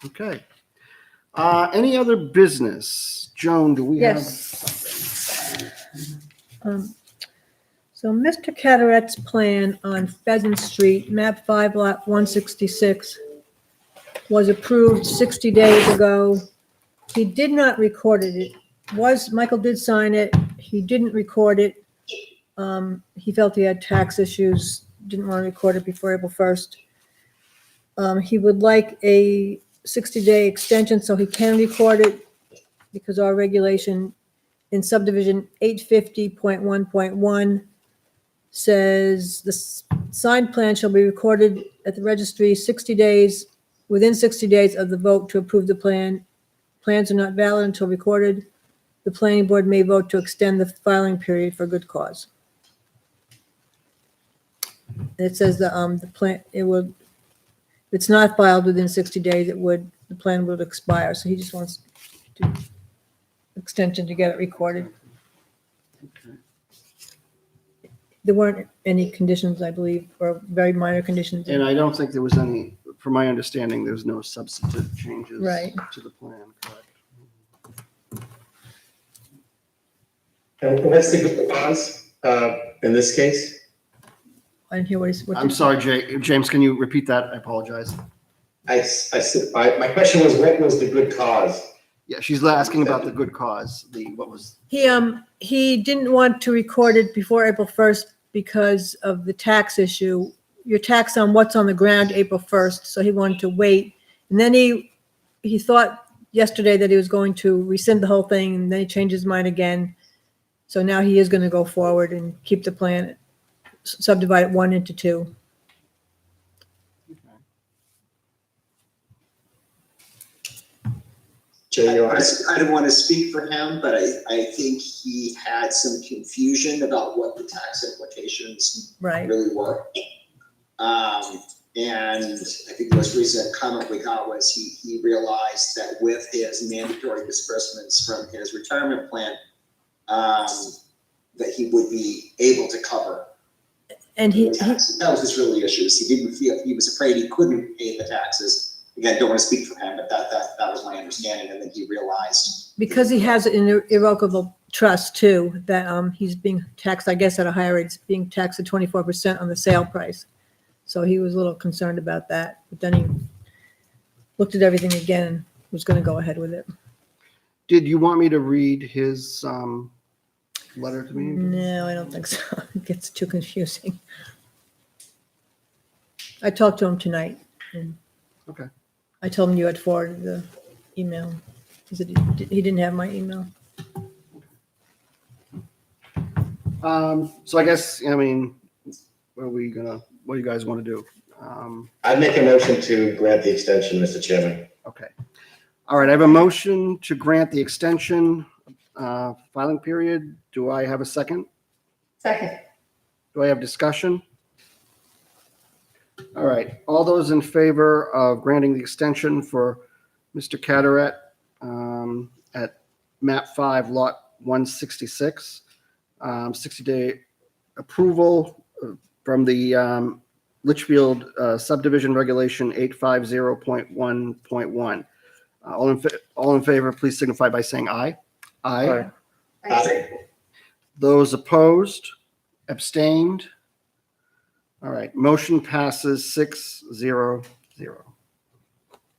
Okay. Any other business? Joan, do we have? Yes. So Mr. Cataret's plan on Pheasant Street, map 5 lot 166, was approved 60 days ago. He did not record it. Michael did sign it. He didn't record it. He felt he had tax issues, didn't want to record it before April 1st. He would like a 60-day extension so he can record it, because our regulation in subdivision 850.1.1 says Signed plan shall be recorded at the registry 60 days, within 60 days of the vote to approve the plan. Plans are not valid until recorded. The planning board may vote to extend the filing period for good cause. And it says the plan, if it's not filed within 60 days, the plan would expire. So he just wants to extension to get it recorded. There weren't any conditions, I believe, or very minor conditions. And I don't think there was any, from my understanding, there's no substantive changes Right. to the plan, correct? And what's the good cause, in this case? I didn't hear what I'm sorry, James, can you repeat that? I apologize. My question was, what was the good cause? Yeah, she's asking about the good cause, what was, He didn't want to record it before April 1st because of the tax issue. You're taxed on what's on the ground April 1st, so he wanted to wait. And then he thought yesterday that he was going to rescind the whole thing, and then he changed his mind again. So now he is going to go forward and keep the plan, subdivide it 1 into 2. Jay, you want I don't want to speak for him, but I think he had some confusion about what the tax implications Right. really were. And I think the most recent comment we got was he realized that with his mandatory disbursements from his retirement plan, that he would be able to cover And the taxes. That was his really issues. He didn't feel, he was afraid he couldn't pay the taxes. Again, don't want to speak for him, but that was my understanding. And then he realized. because he has an irrevocable trust too, that he's being taxed, I guess, at a higher rate, it's being taxed at 24% on the sale price. So he was a little concerned about that, but then he looked at everything again and was going to go ahead with it. did you want me to read his letter to me? No, I don't think so. It gets too confusing. I talked to him tonight and Okay. I told him you had forwarded the email. He said he didn't have my email. So I guess, I mean, what do you guys want to do? I'd make a motion to grant the extension, Mr. Chairman. Okay. All right, I have a motion to grant the extension filing period. Do I have a second? Second. Do I have discussion? All right, all those in favor of granting the extension for Mr. Cataret at map 5, lot 166, 60-day approval from the Litchfield subdivision regulation 850.1.1. All in favor, please signify by saying aye. Aye. Aye. Those opposed, abstained. All right, motion passes 6-0-0.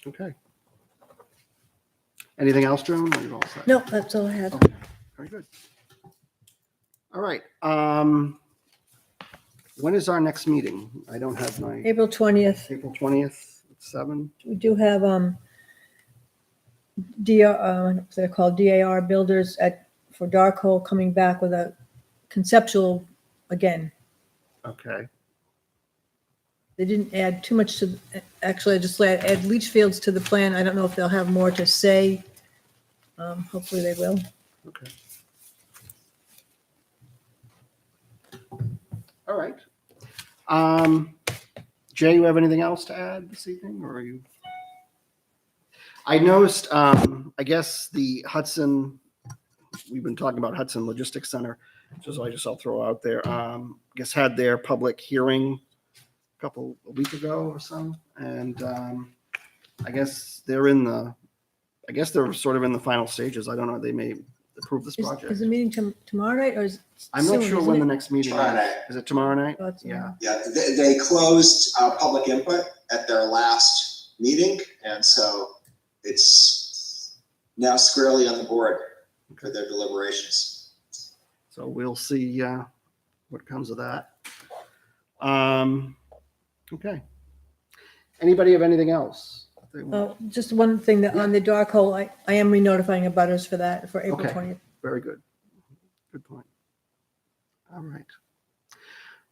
Okay. Anything else, Joan? Or you all set? No, that's all I had. Okay, very good. All right. When is our next meeting? I don't have my April 20th. April 20th at 7. We do have what's it called, DAR Builders for Dark coming back with a conceptual again. Okay. They didn't add too much to, actually, I just add leach fields to the plan. I don't know if they'll have more to say. Hopefully they will. Okay. All right. Jay, you have anything else to add this evening, or are you? I noticed, I guess the Hudson, we've been talking about Hudson Logistics Center, I'll throw out there, I guess had their public hearing a week ago or so. And I guess they're sort of in the final stages. I don't know, they may approve this project. Is the meeting tomorrow night or is it I'm not soon, sure isn't when it? the next meeting Tomorrow is. night. Is it tomorrow night? Oh, it's Yeah. Yeah, they closed public input at their last meeting, and so it's now squarely on the board for their deliberations. So we'll see what comes of that. Okay. Anybody have anything else? Oh, just one thing that on the dark hole, I am re-notifying abutters for that for April Okay. 20th. Very good. Good point. All right.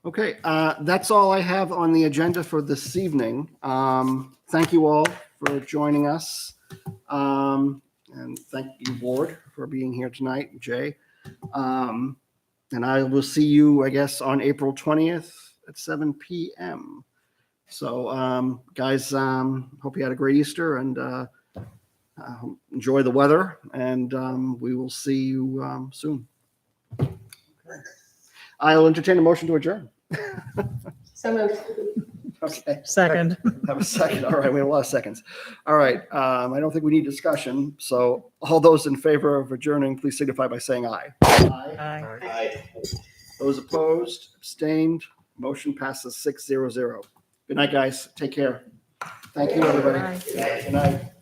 Okay, that's all I have on the agenda for this evening. Thank you all for joining us. And thank you, board, for being here tonight, Jay. And I will see you, I guess, on April 20th at 7 p.m. So, guys, hope you had a great Easter and enjoy the weather. And we will see you soon. I'll entertain a motion to adjourn. So moved. Okay. Second. Have a second. All right, we have a lot of seconds. All right, I don't think we need discussion. So all those in favor of adjourning, please signify by saying aye. Aye. Aye. Aye. Those opposed, abstained, motion passes 6-0. Good night, guys. Take care. Thank you, everybody. Aye. Good night.